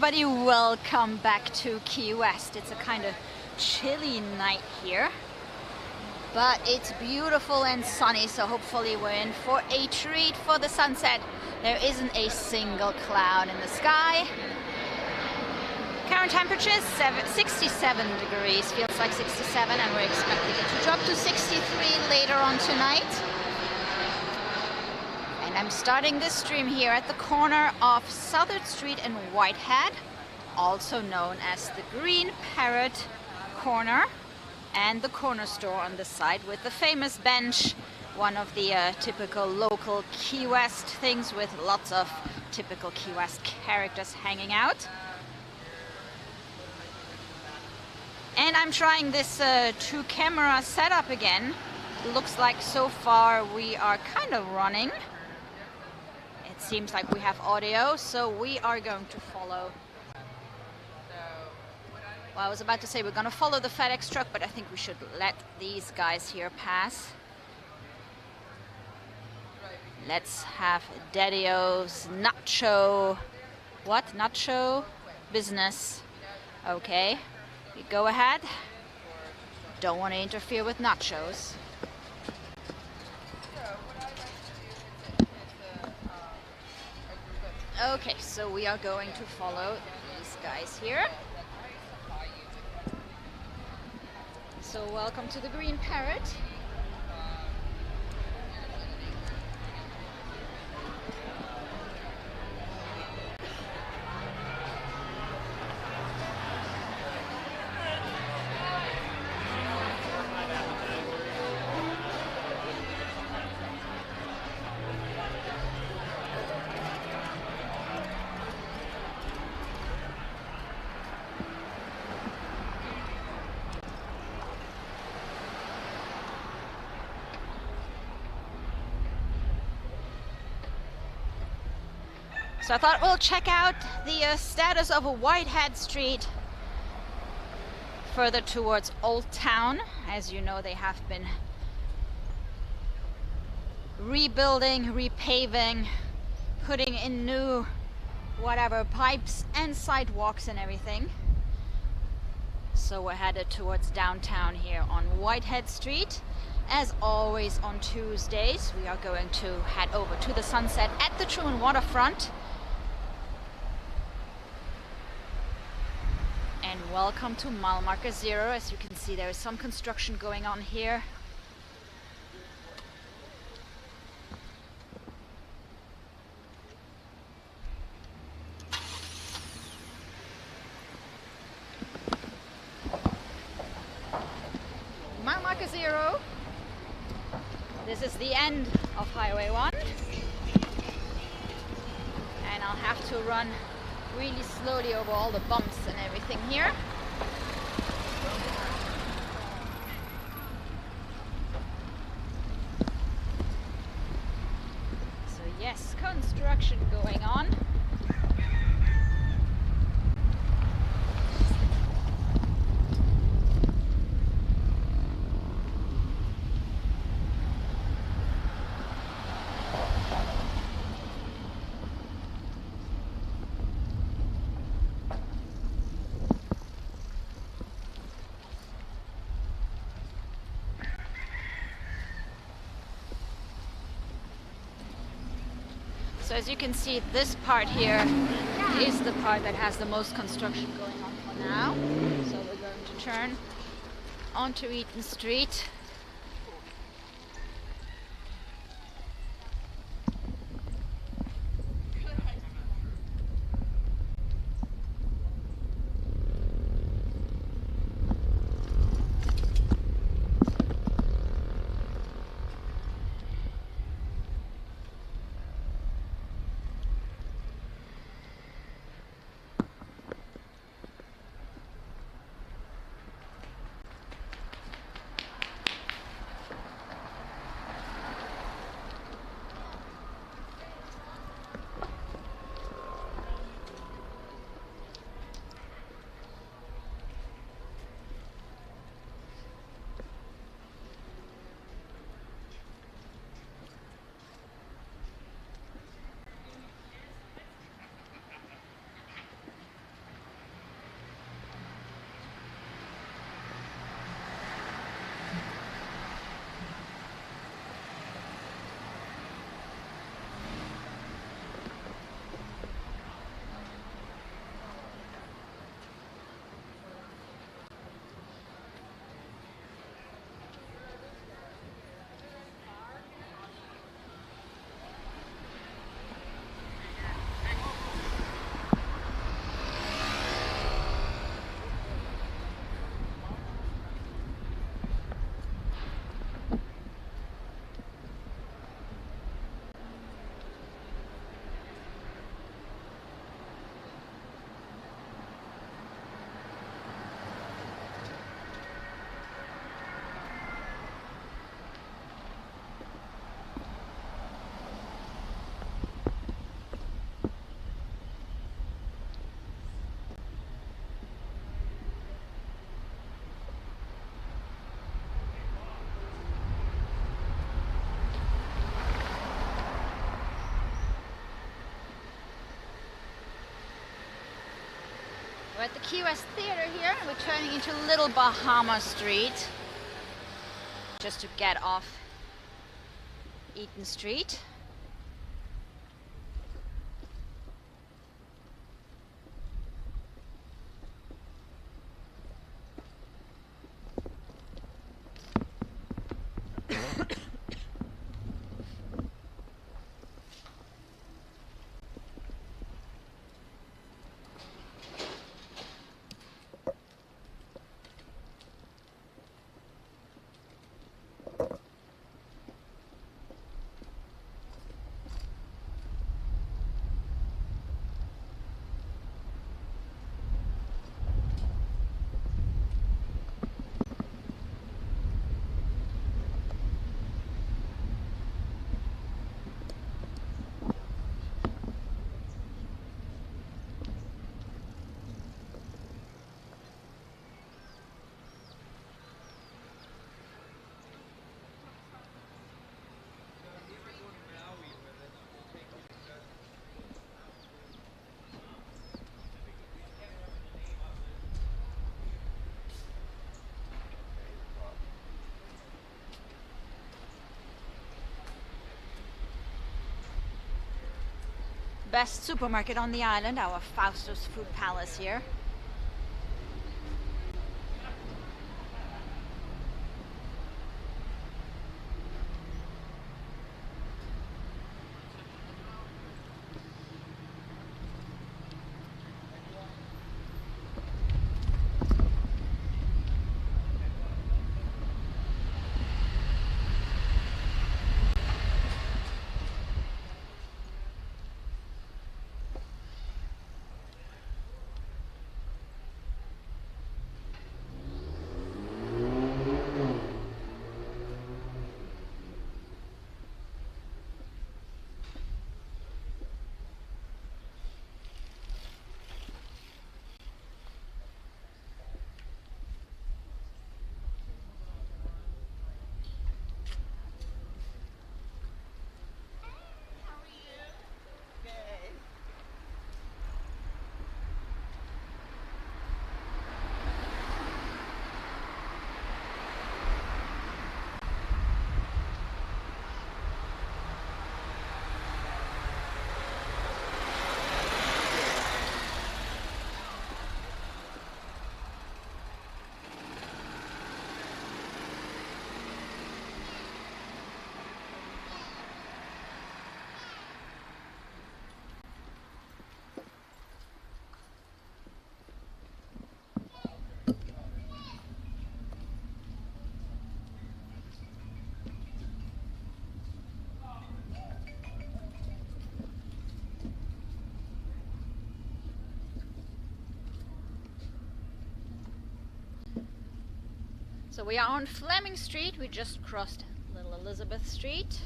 everybody, welcome back to Key West. It's a kind of chilly night here, but it's beautiful and sunny, so hopefully we're in for a treat for the sunset. There isn't a single cloud in the sky. Current temperature is 67 degrees, feels like 67, and we're expecting it to drop to 63 later on tonight. And I'm starting this stream here at the corner of Southern Street and Whitehead, also known as the Green Parrot Corner, and the corner store on the side with the famous bench, one of the typical local Key West things with lots of typical Key West characters hanging out. And I'm trying this two-camera setup again. Looks like so far we are kind of running. It seems like we have audio, so we are going to follow. Well, I was about to say we're going to follow the FedEx truck, but I think we should let these guys here pass. Let's have Daddy-O's nacho. What? Nacho business. Okay. You go ahead. Don't want to interfere with nachos. Okay, so we are going to follow these guys here. So welcome to the Green Parrot. So I thought we'll check out the status of Whitehead Street further towards Old Town. As you know, they have been rebuilding, repaving, putting in new whatever pipes and sidewalks and everything. So we're headed towards downtown here on Whitehead Street. As always on Tuesdays, we are going to head over to the sunset at the Truman Waterfront. And welcome to mile marker 0. As you can see, there is some construction going on here. Mile marker 0. This is the end of Highway 1. And I'll have to run really slowly over all the bumps and everything here. So yes, construction going on. So as you can see, this part here is the part that has the most construction going on for now. So we're going to turn onto Eaton Street. Key West Theatre here. We're turning into Little Bahama Street just to get off Eaton Street. Best supermarket on the island, our Faustus Food Palace here. So we are on Fleming Street. We just crossed Little Elizabeth Street.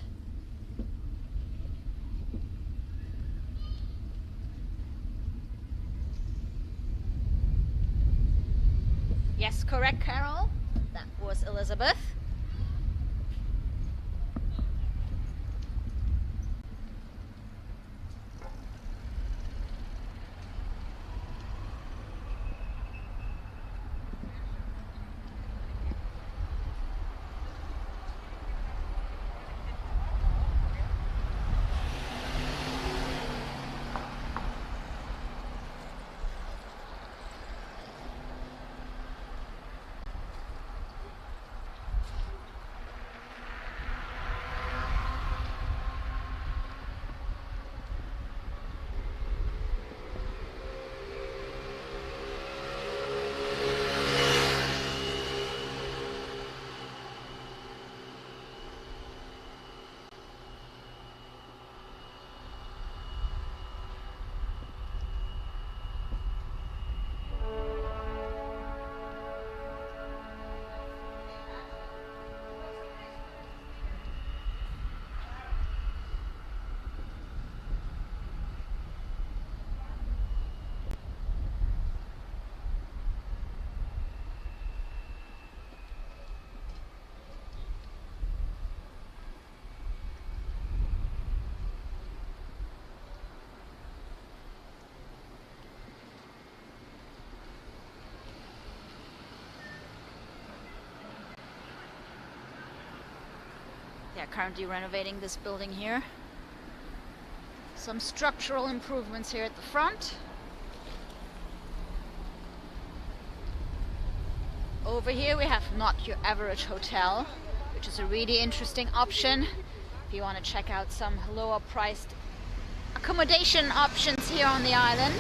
Yes, correct, Carol. That was Elizabeth. They are currently renovating this building here. Some structural improvements here at the front. Over here we have Not Your Average Hotel, which is a really interesting option if you want to check out some lower priced accommodation options here on the island.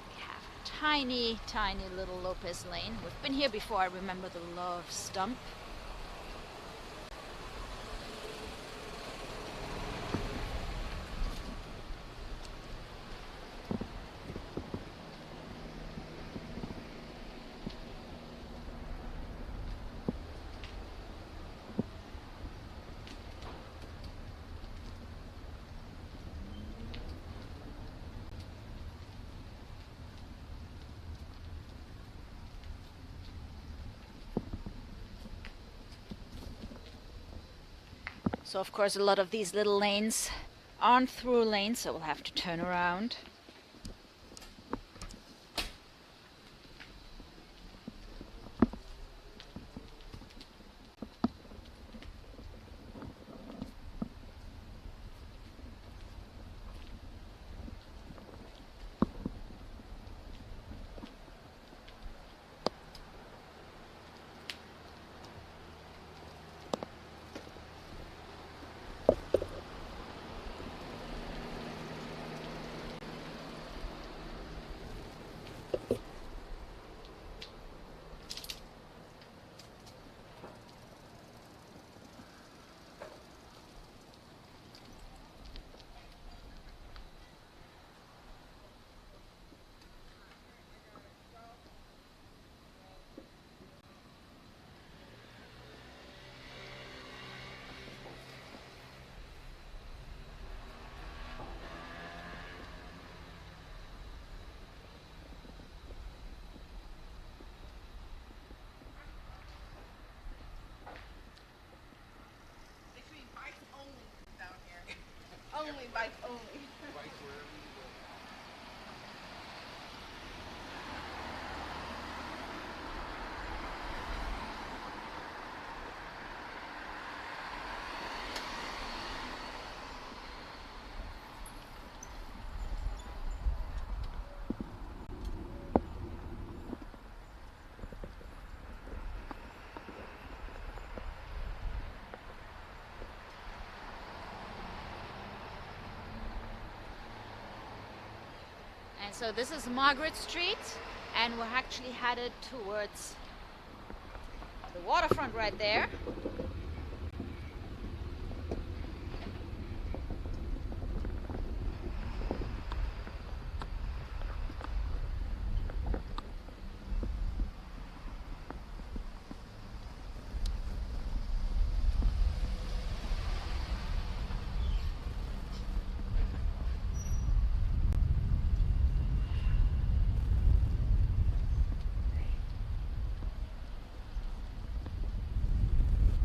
We have tiny, tiny little Lopez Lane. We've been here before. I remember the Love Stump. So of course a lot of these little lanes aren't through lanes, so we'll have to turn around. Only bike only. And so this is Margaret Street, and we're actually headed towards the waterfront right there.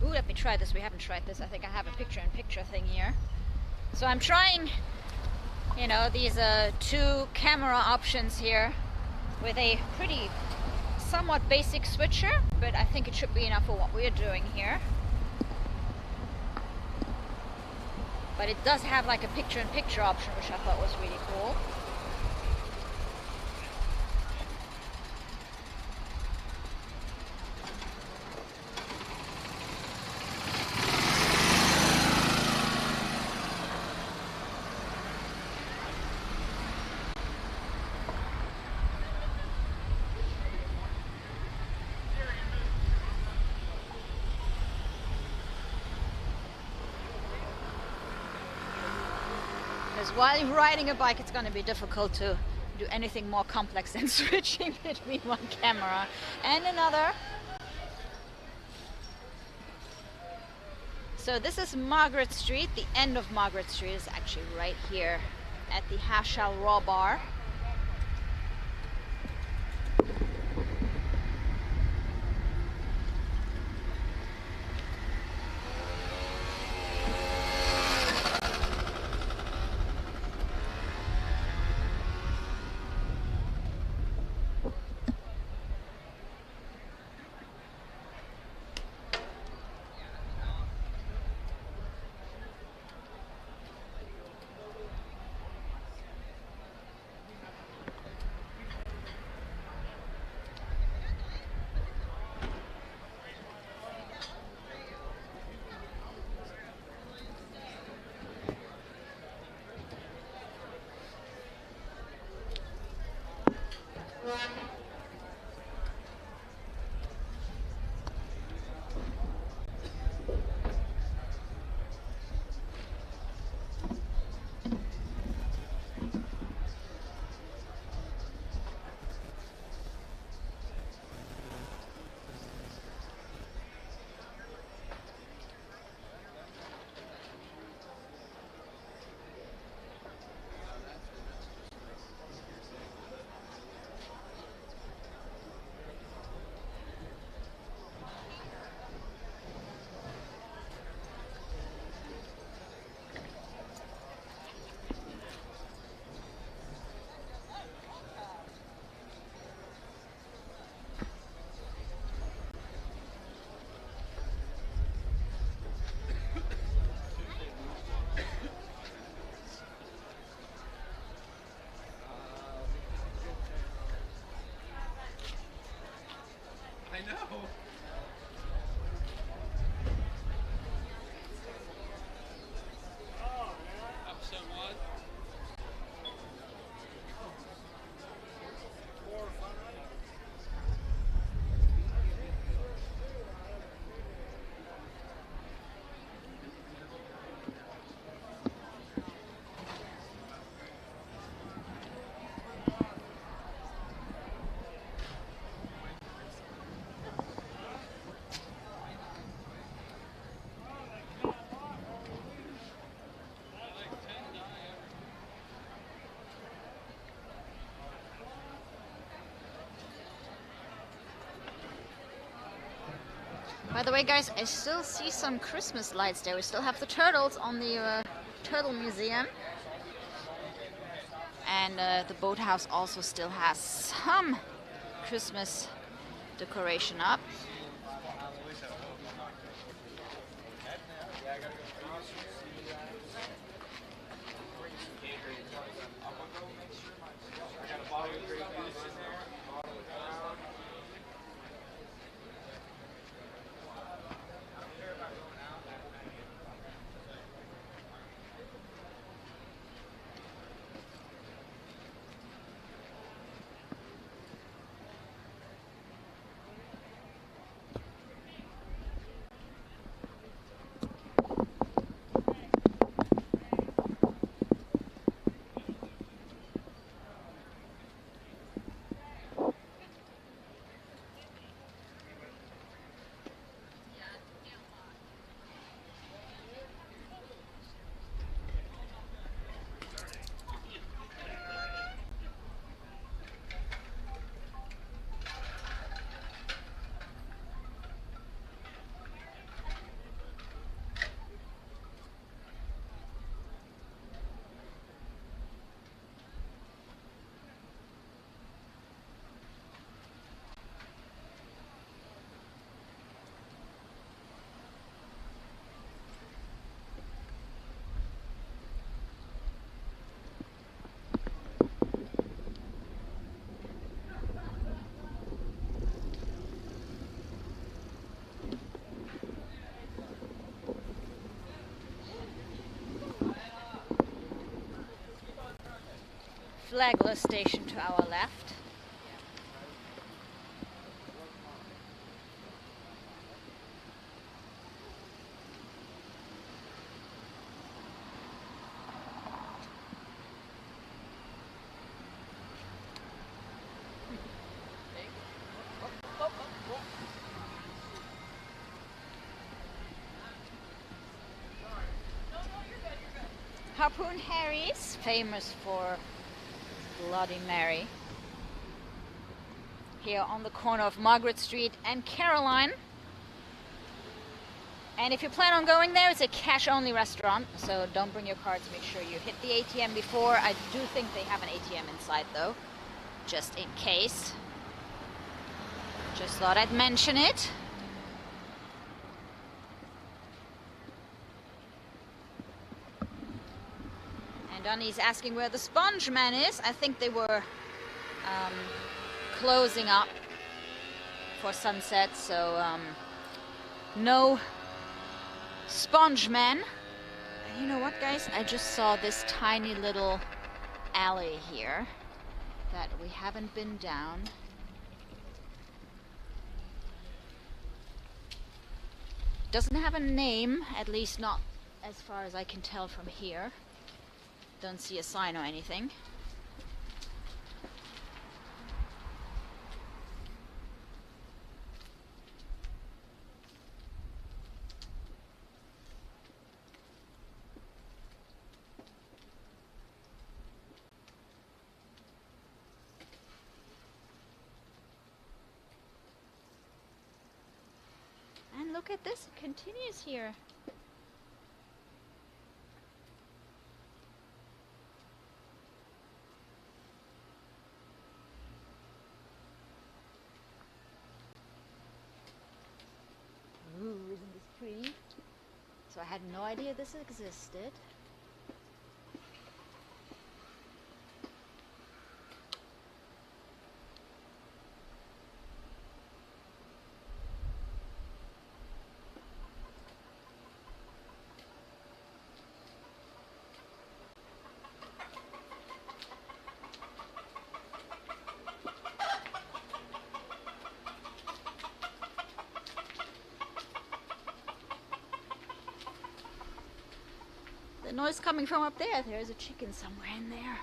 Ooh, let me try this. We haven't tried this. I think I have a picture-in-picture thing here. So I'm trying, you know, these two camera options here with a pretty somewhat basic switcher, but I think it should be enough for what we're doing here. But it does have like a picture-in-picture option, which I thought was really cool. Because while you're riding a bike, it's going to be difficult to do anything more complex than switching between one camera and another. So this is Margaret Street. The end of Margaret Street is actually right here at the Hashal Raw Bar. By the way, guys, I still see some Christmas lights there. We still have the turtles on the Turtle Museum. And the boathouse also still has some Christmas decoration up. Flagler station to our left. Harpoon Harry's, famous for Bloody Mary. Here on the corner of Margaret Street and Caroline. And if you plan on going there, it's a cash-only restaurant, so don't bring your cards. Make sure you hit the ATM before. I do think they have an ATM inside, though, just in case. Just thought I'd mention it. And Donnie's asking where the Sponge Man is. I think they were closing up for sunset, so no Sponge Man. And you know what, guys? I just saw this tiny little alley here that we haven't been down. Doesn't have a name, at least not as far as I can tell from here. Don't see a sign or anything. And look at this, it continues here. Isn't this pretty? So I had no idea this existed. The noise coming from up there, there's a chicken somewhere in there.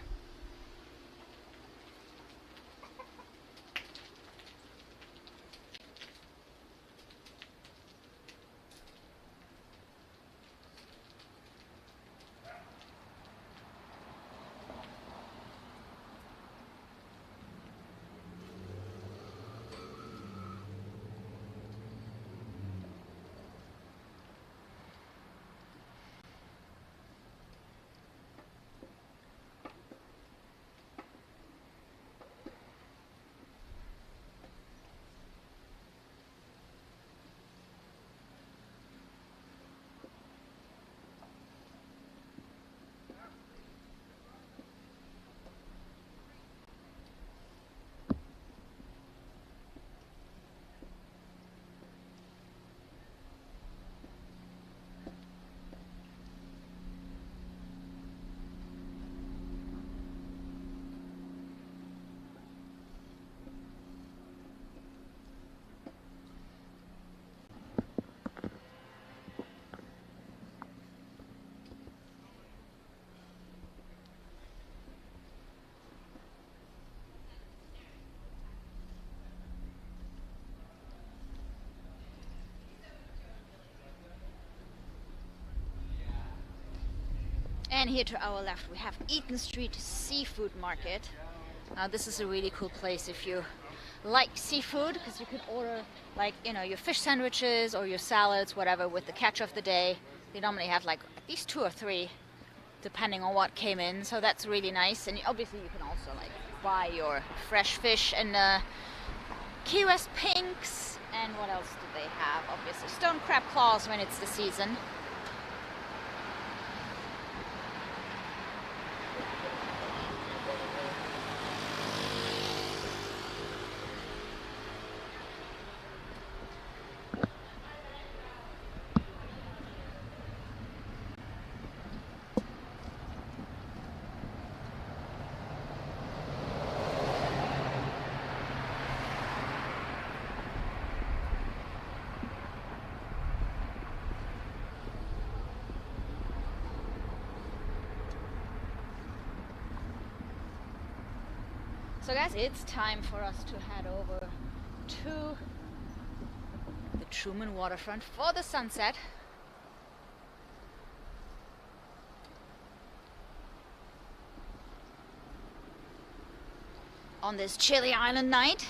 And here to our left we have Eaton Street Seafood Market. Now this is a really cool place if you like seafood, because you could order, like, you know, your fish sandwiches or your salads, whatever, with the catch of the day. They normally have like at least 2 or 3 depending on what came in, so that's really nice. And obviously you can also like buy your fresh fish and Key West pinks. And what else do they have? Obviously stone crab claws when it's the season. So guys, it's time for us to head over to the Truman Waterfront for the sunset. On this chilly island night.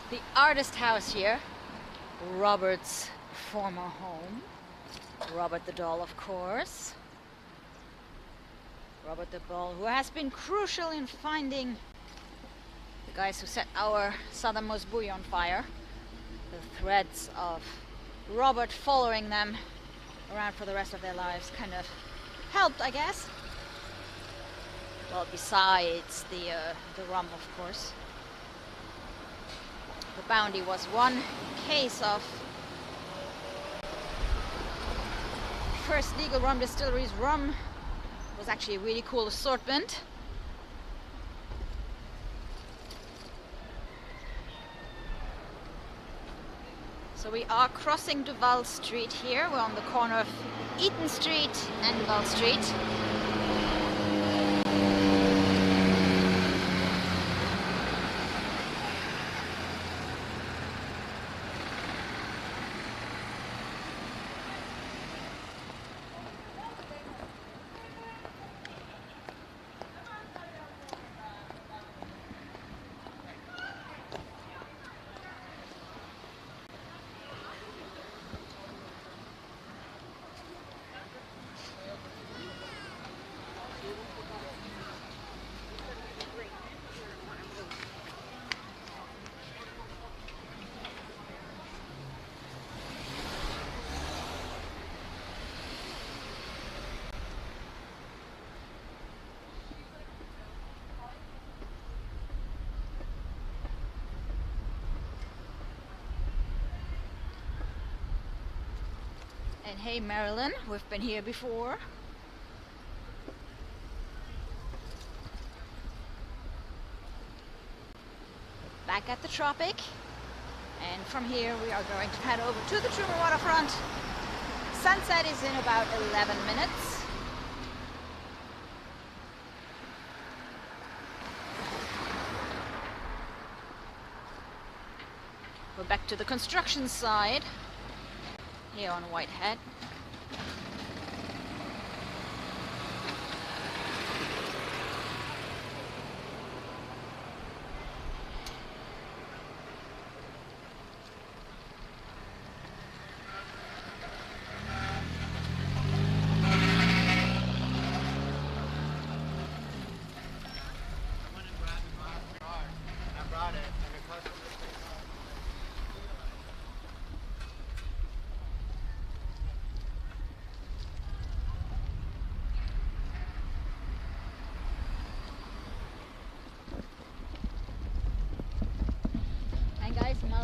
The artist house here, Robert's former home. Robert the Doll, of course. Robert the Doll, who has been crucial in finding the guys who set our southernmost buoy on fire. The threads of Robert following them around for the rest of their lives kind of helped, I guess. Well, besides the rum, of course. The Bounty was one case of first legal rum distilleries. Rum was actually a really cool assortment. So we are crossing Duval Street here. We're on the corner of Eaton Street and Duval Street. And hey Marilyn, we've been here before. back at the Tropic. And from here we are going to head over to the Truman Waterfront. Sunset is in about 11 minutes. We're back to the construction side here on Whitehead.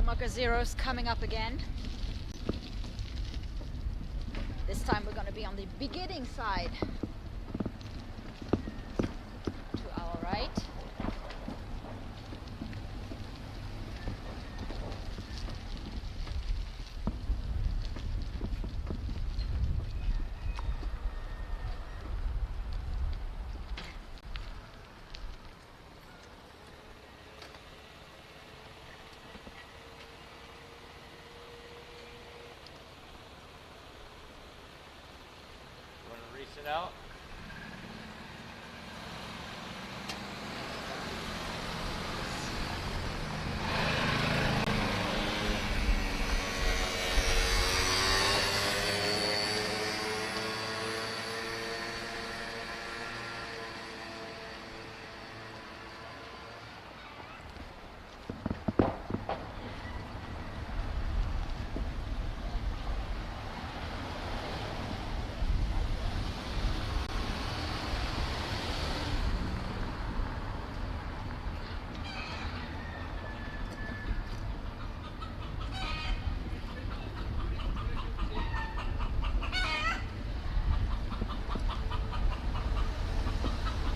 Marker Zero's coming up again. This time we're going to be on the beginning side. To our right. It out.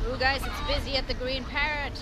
Ooh, guys, it's busy at the Green Parrot.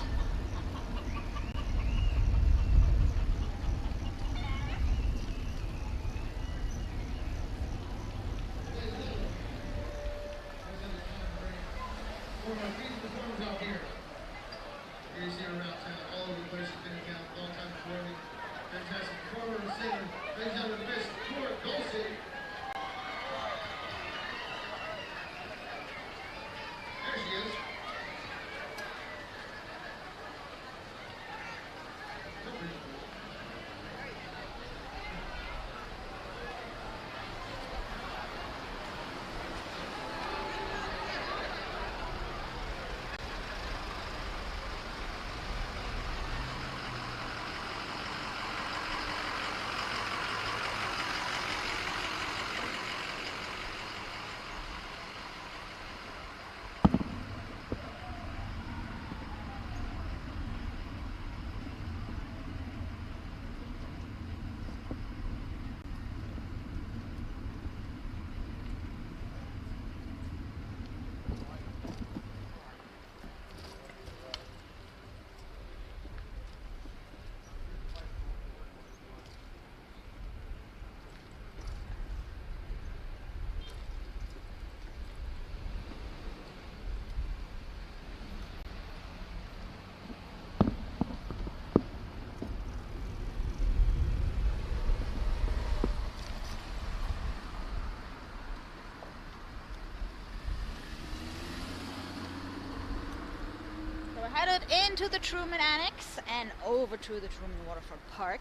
Headed into the Truman Annex and over to the Truman Waterfront Park.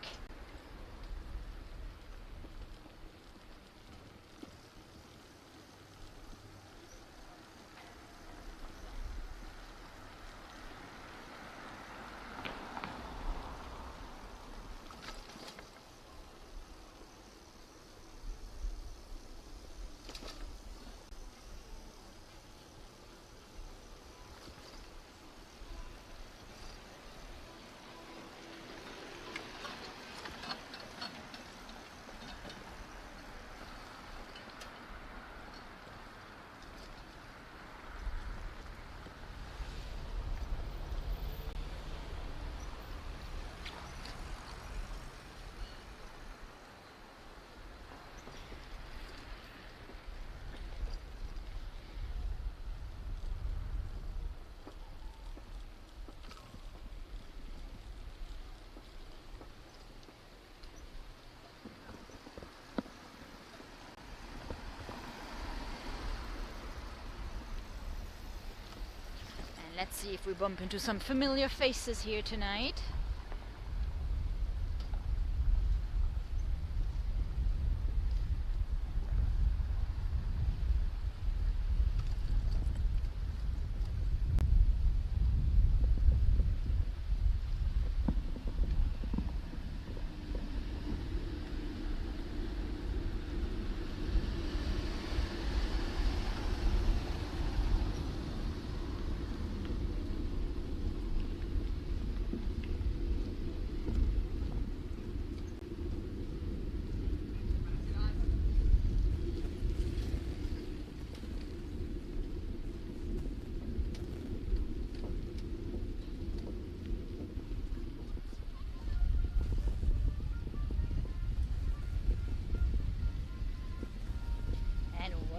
Let's see if we bump into some familiar faces here tonight.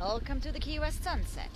Welcome to the Key West sunset.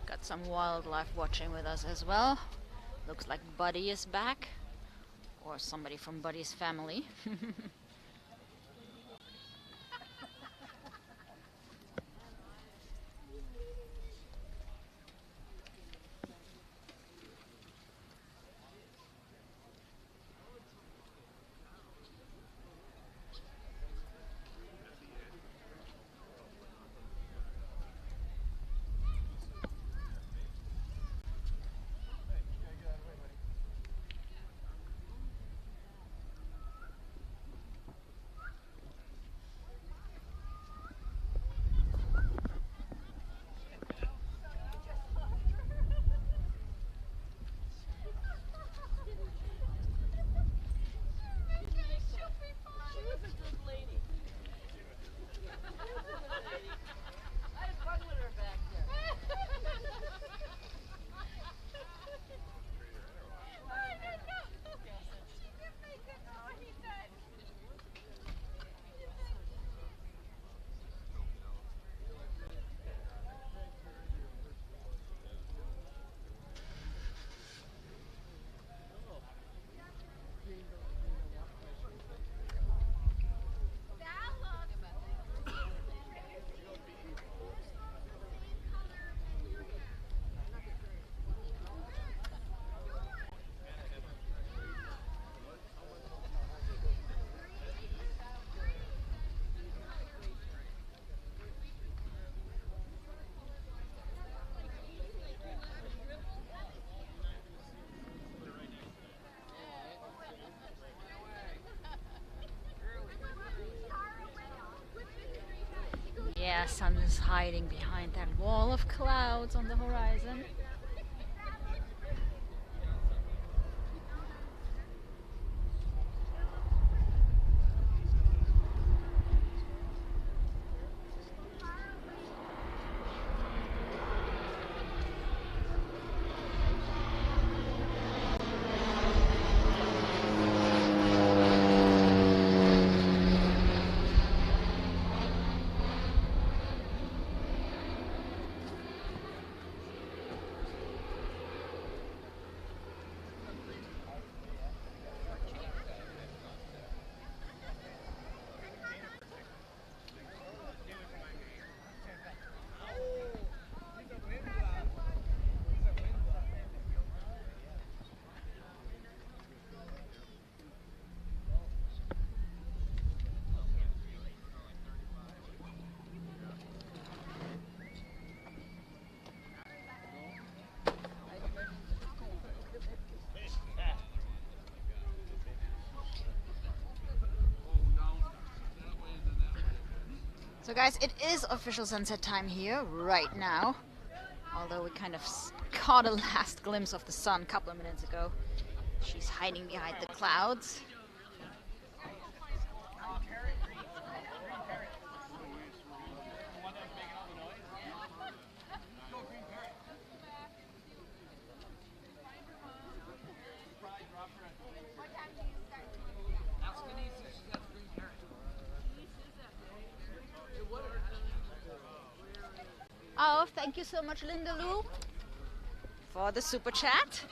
Got some wildlife watching with us as well. Looks like Buddy is back, or somebody from Buddy's family. Yeah, sun is hiding behind that wall of clouds on the horizon. So guys, it is official sunset time here right now. Although we kind of caught a last glimpse of the sun a couple of minutes ago. She's hiding behind the clouds. Oh, thank you so much, Linda Lou, for the super chat.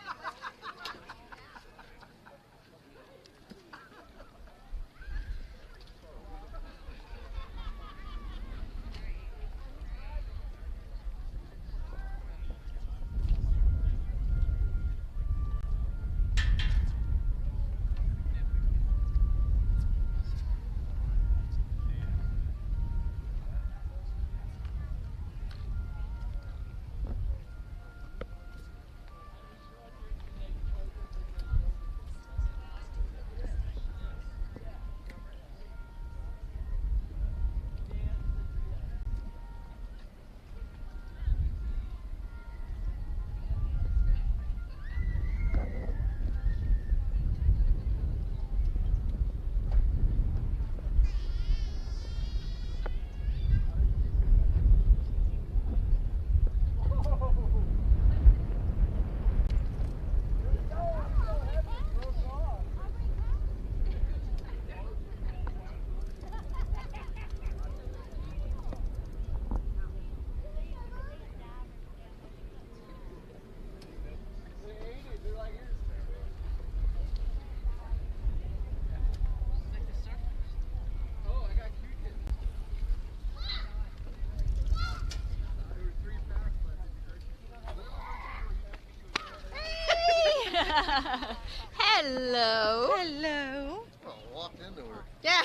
Hello. Hello. Well, I walked into her. Yeah.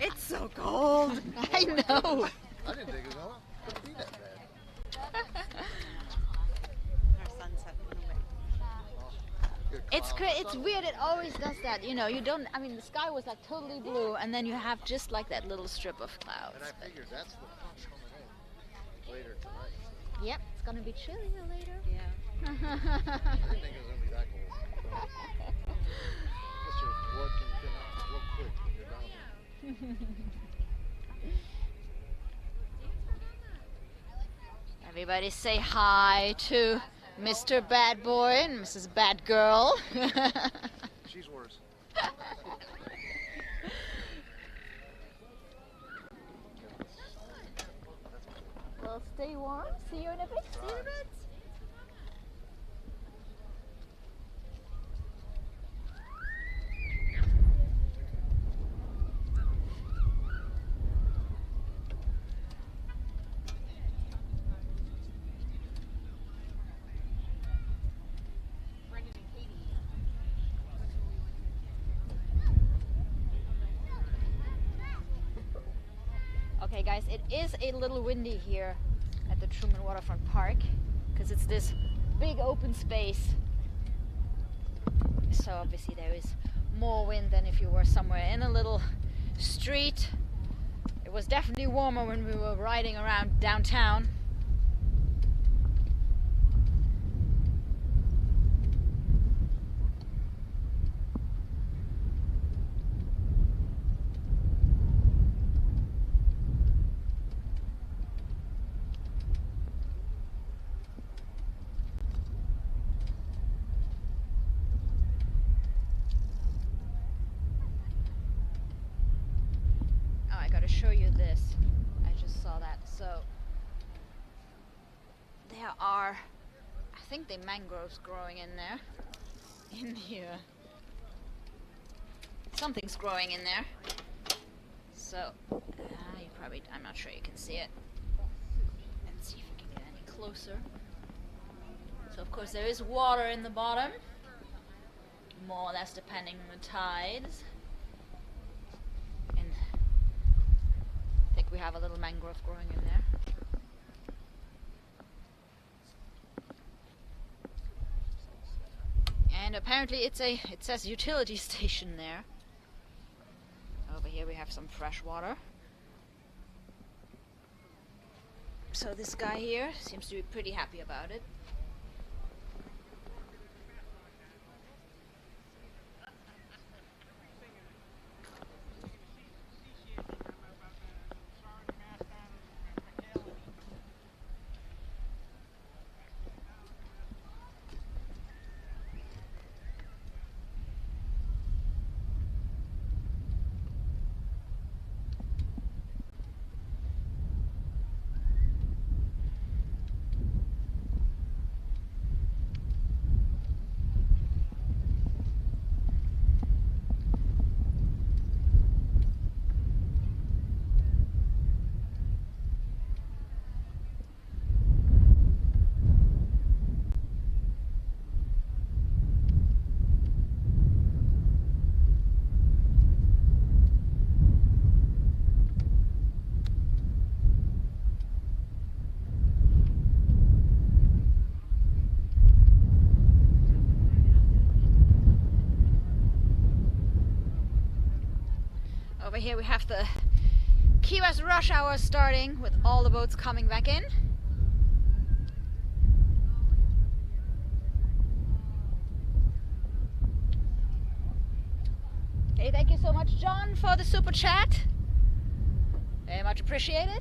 It's so cold. I know. I didn't think it was going to be that bad. Our sunset in the way. Good It's cloud. it's weird. It always does that. You know, you don't. I mean, the sky was like totally blue, and then you have just like that little strip of clouds. And I figured that's the punch coming in later tonight. Yep, it's gonna be chillier later. Yeah. I didn't think it was going to be that cold. Guess your blood can thin out real quick when you're down there. Everybody say hi to Mr. Bad Boy and Mrs. Bad Girl. She's worse. Well, stay warm. See you in a bit. See you in a bit. Okay guys, it is a little windy here at the Truman Waterfront Park because it's this big open space. So obviously there is more wind than if you were somewhere in a little street. It was definitely warmer when we were riding around downtown. Show you this. I just saw that. So there are, I think the mangroves growing in there. In here. Something's growing in there. So you probably, I'm not sure you can see it. Let's see if we can get any closer. So of course there is water in the bottom. More or less depending on the tides. We have a little mangrove growing in there. And apparently it says utility station there. Over here we have some fresh water. So this guy here seems to be pretty happy about it. Over here we have the Key West rush hour starting with all the boats coming back in. Hey, thank you so much, John, for the super chat. Very much appreciated.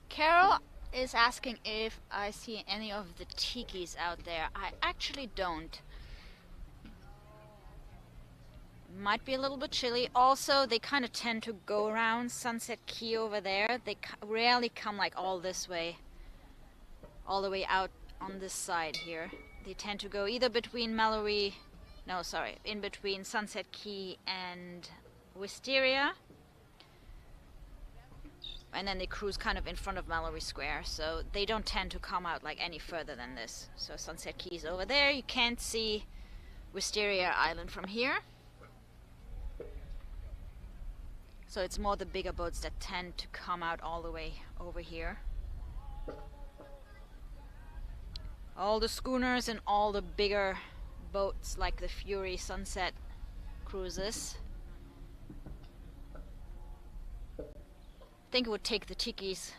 Carol is asking if I see any of the tikis out there. I actually don't. Might be a little bit chilly. Also, they kind of tend to go around Sunset Key over there. They rarely come like all this way, all the way out on this side here. They tend to go either between Mallory, no, sorry, in between Sunset Key and Wisteria. And then they cruise kind of in front of Mallory Square, so they don't tend to come out like any further than this. So Sunset Key's over there. You can't see Wisteria Island from here. So it's more the bigger boats that tend to come out all the way over here. All the schooners and all the bigger boats like the Fury Sunset cruises. I think it would take the tikis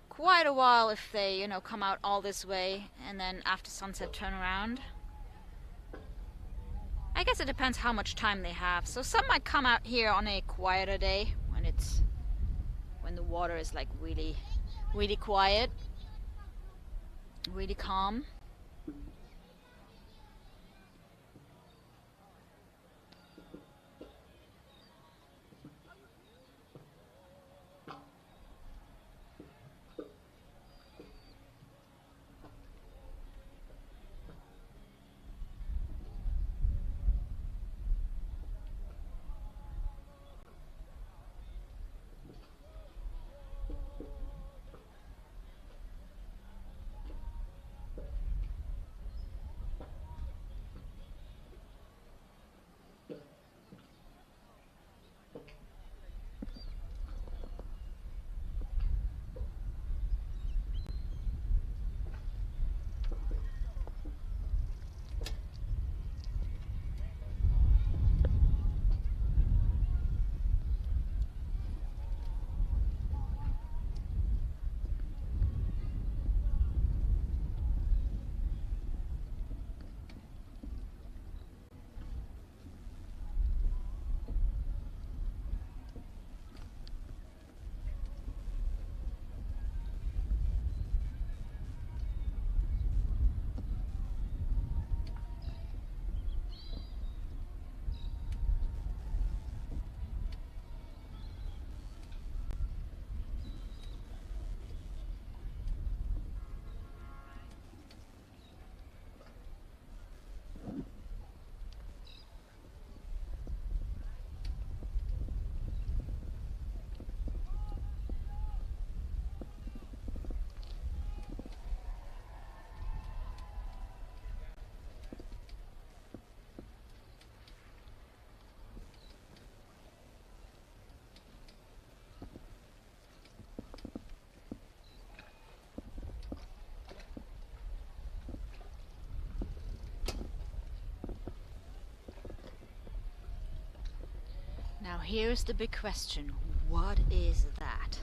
quite a while if they, you know, come out all this way and then after sunset turn around. I guess it depends how much time they have. So some might come out here on a quieter day when the water is like really quiet, really calm. Now here's the big question. What is that?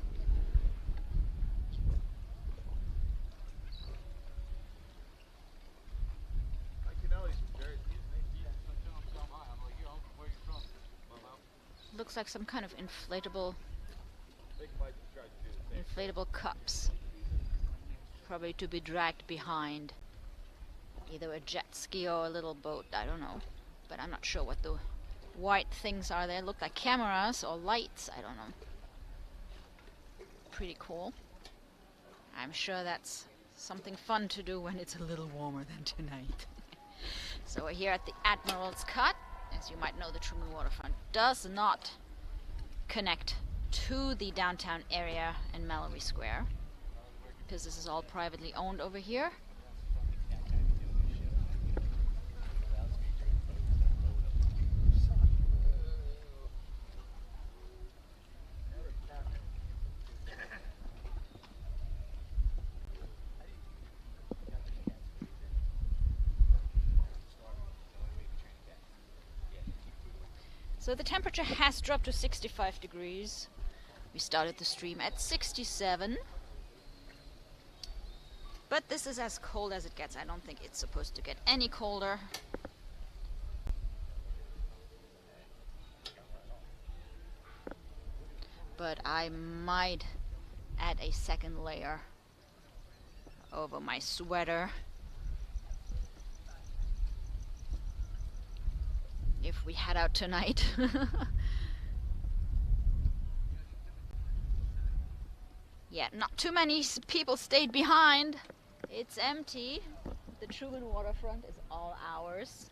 Looks like some kind of inflatable cups. Probably to be dragged behind either a jet ski or a little boat, I don't know. But I'm not sure what the white things are there. Look like cameras or lights, I don't know. Pretty cool. I'm sure that's something fun to do when it's a little warmer than tonight. So we're here at the Admiral's Cut. As you might know, the Truman Waterfront does not connect to the downtown area in Mallory Square, because this is all privately owned over here. So the temperature has dropped to 65 degrees. We started the stream at 67. But this is as cold as it gets. I don't think it's supposed to get any colder. But I might add a second layer over my sweater if we head out tonight. Yeah, not too many people stayed behind. It's empty. The Truman Waterfront is all ours.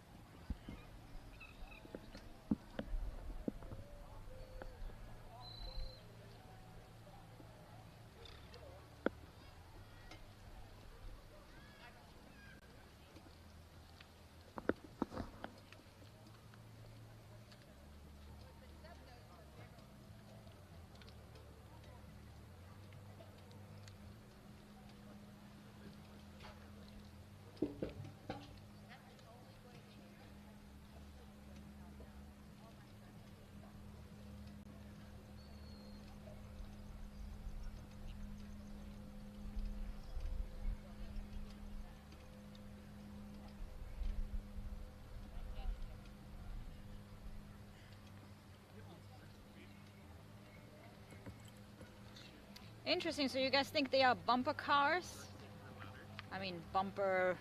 Interesting, so you guys think they are bumper cars? I mean, bumper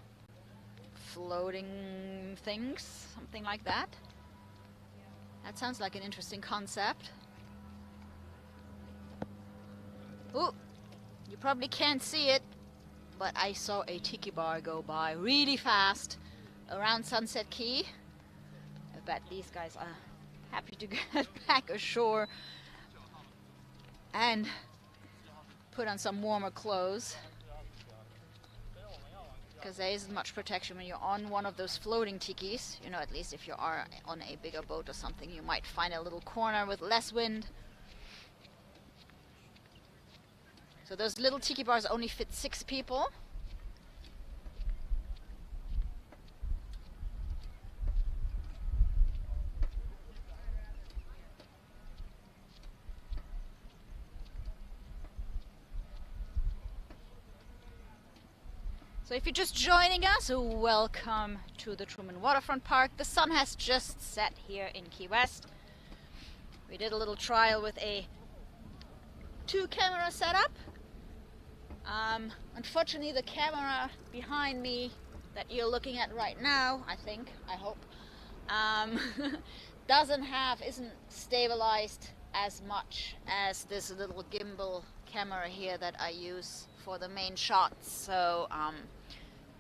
floating things, something like that? That sounds like an interesting concept. Ooh, you probably can't see it, but I saw a tiki bar go by really fast around Sunset Key. I bet these guys are happy to get back ashore and put on some warmer clothes, because there isn't much protection when you're on one of those floating tikis. You know, at least if you are on a bigger boat or something, you might find a little corner with less wind. So those little tiki bars only fit 6 people. So if you're just joining us, welcome to the Truman Waterfront Park. The sun has just set here in Key West. We did a little trial with a 2-camera setup. Unfortunately, the camera behind me that you're looking at right now, I hope, isn't stabilized as much as this little gimbal camera here that I use for the main shots. So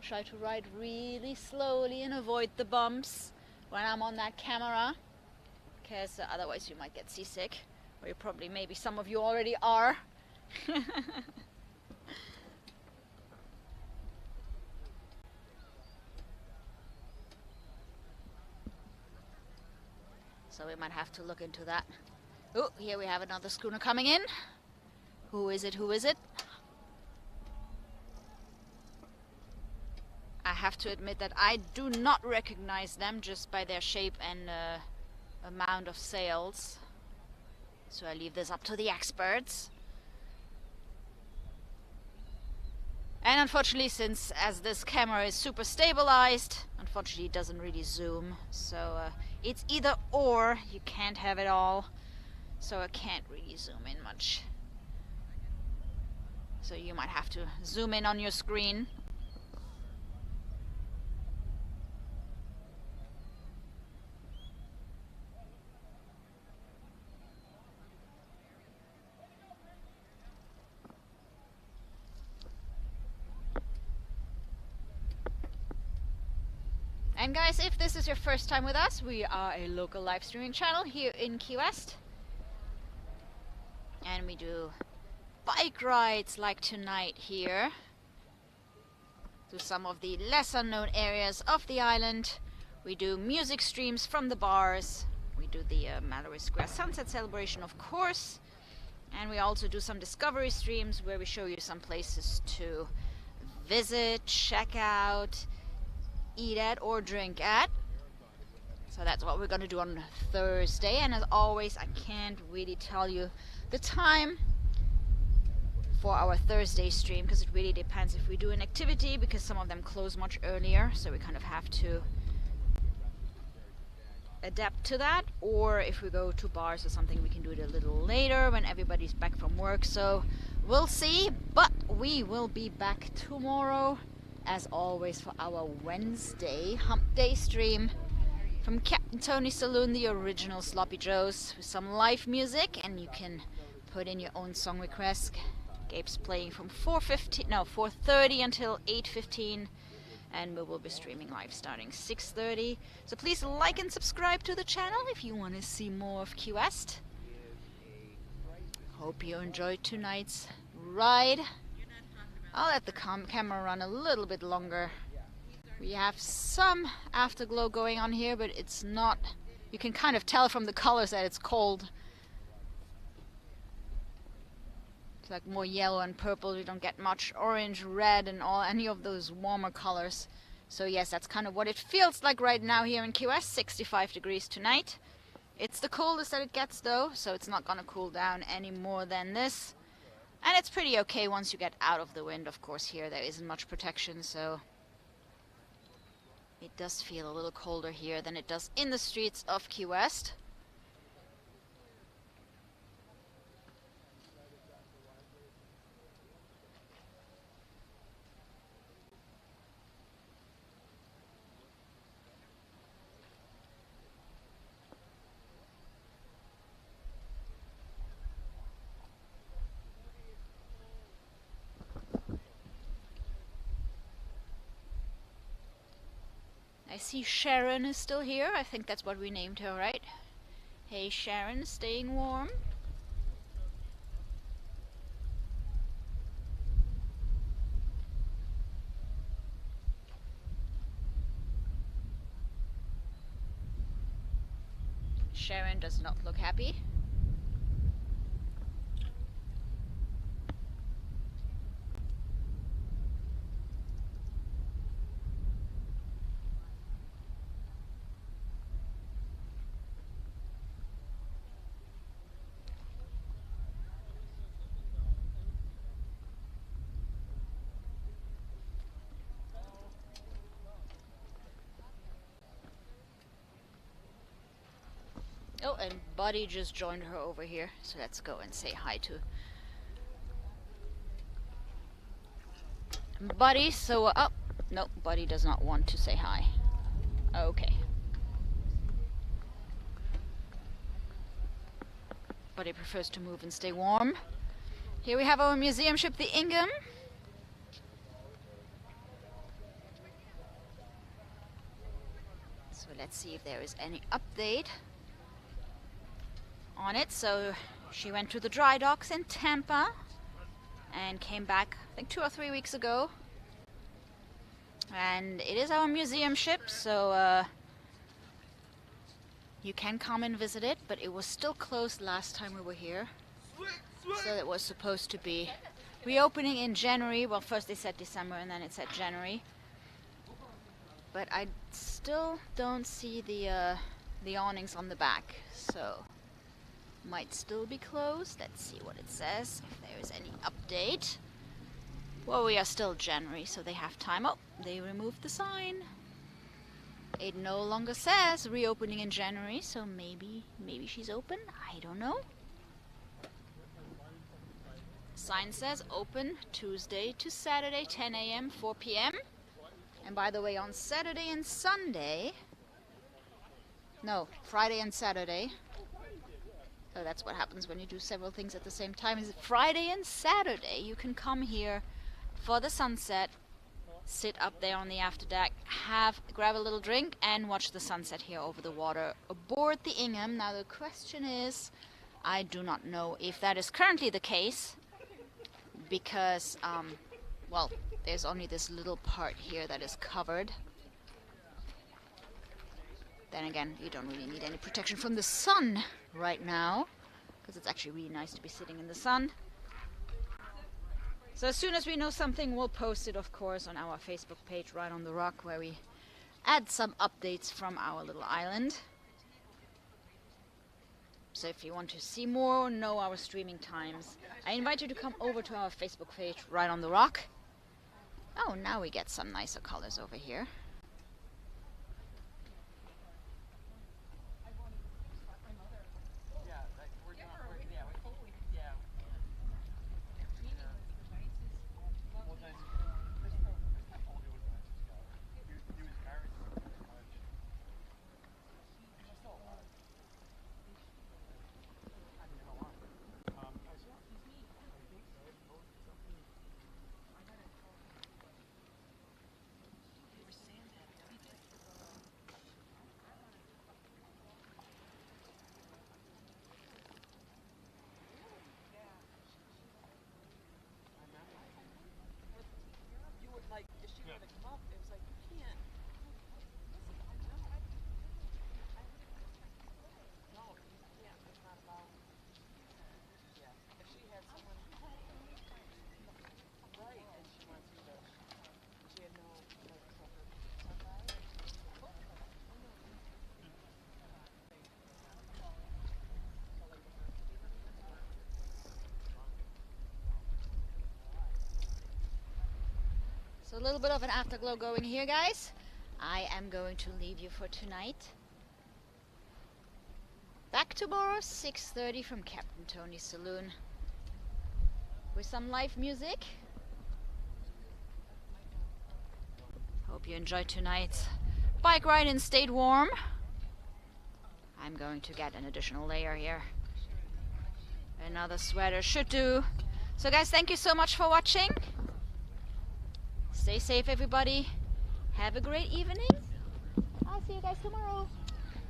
try to ride really slowly and avoid the bumps when I'm on that camera, because otherwise you might get seasick, or you probably, maybe some of you already are. So we might have to look into that. Oh, here we have another schooner coming in. Who is it? Who is it? I have to admit that I do not recognize them just by their shape and amount of sails. So I leave this up to the experts. And unfortunately, since as this camera is super stabilized, unfortunately it doesn't really zoom. So it's either or, you can't have it all. So I can't really zoom in much. So you might have to zoom in on your screen. And guys, if this is your first time with us, we are a local live streaming channel here in Key West. And we do bike rides like tonight here to some of the lesser known areas of the island. We do music streams from the bars. We do the Mallory Square Sunset Celebration, of course. And we also do some discovery streams where we show you some places to visit, check out, eat at or drink at. So that's what we're going to do on Thursday. And as always, I can't really tell you the time for our Thursday stream because it really depends if we do an activity, because some of them close much earlier, so we kind of have to adapt to that, or if we go to bars or something, we can do it a little later when everybody's back from work. So we'll see, but we will be back tomorrow as always for our Wednesday Hump Day stream from Captain Tony's Saloon, the original Sloppy Joe's, with some live music, and you can put in your own song requests. Gabe's playing from 4:30 until 8:15, and we will be streaming live starting 6:30. So please like and subscribe to the channel if you want to see more of Key West. Hope you enjoyed tonight's ride. I'll let the camera run a little bit longer. We have some afterglow going on here, but it's not, you can kind of tell from the colors that it's cold. It's like more yellow and purple. We don't get much orange, red, and any of those warmer colors. So yes, that's kind of what it feels like right now here in Key West. 65 degrees tonight. It's the coldest that it gets though, so it's not gonna cool down any more than this. And it's pretty okay once you get out of the wind. Of course, here there isn't much protection, so it does feel a little colder here than it does in the streets of Key West. I see Sharon is still here. I think that's what we named her, right? Hey Sharon, staying warm? Sharon does not look happy. Oh, and Buddy just joined her over here, so let's go and say hi to Buddy. So, oh, no, Buddy does not want to say hi. Okay. Buddy prefers to move and stay warm. Here we have our museum ship, the Ingham. So let's see if there is any update on it. So she went to the dry docks in Tampa and came back, I think 2 or 3 weeks ago. And it is our museum ship, so you can come and visit it, but it was still closed last time we were here. So it was supposed to be reopening in January. Well, first they said December and then it said January. But I still don't see the awnings on the back, so might still be closed. Let's see what it says, if there is any update. Well, we are still January, so they have time. Oh, they removed the sign. It no longer says reopening in January, so maybe she's open. I don't know. Sign says open Tuesday to Saturday, 10 a.m., 4 p.m. And by the way, on Saturday and Sunday, no, Friday and Saturday. So that's what happens when you do several things at the same time. Is Friday and Saturday you can come here for the sunset, sit up there on the after deck, grab a little drink and watch the sunset here over the water aboard the Ingham. Now the question is, I do not know if that is currently the case, because well, there's only this little part here that is covered. Then again, you don't really need any protection from the sun right now, because it's actually really nice to be sitting in the sun. So as soon as we know something, we'll post it, of course, on our Facebook page, Right on the Rock, where we add some updates from our little island. So if you want to see more, know our streaming times, I invite you to come over to our Facebook page, Right on the Rock. Oh, now we get some nicer colors over here. So a little bit of an afterglow going here, guys. I am going to leave you for tonight. Back tomorrow, 6:30 from Captain Tony's Saloon, with some live music. Hope you enjoyed tonight's bike ride and stayed warm. I'm going to get an additional layer here. Another sweater should do. So guys, thank you so much for watching. Stay safe, everybody. Have a great evening. I'll see you guys tomorrow.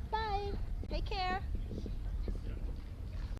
Bye. Take care.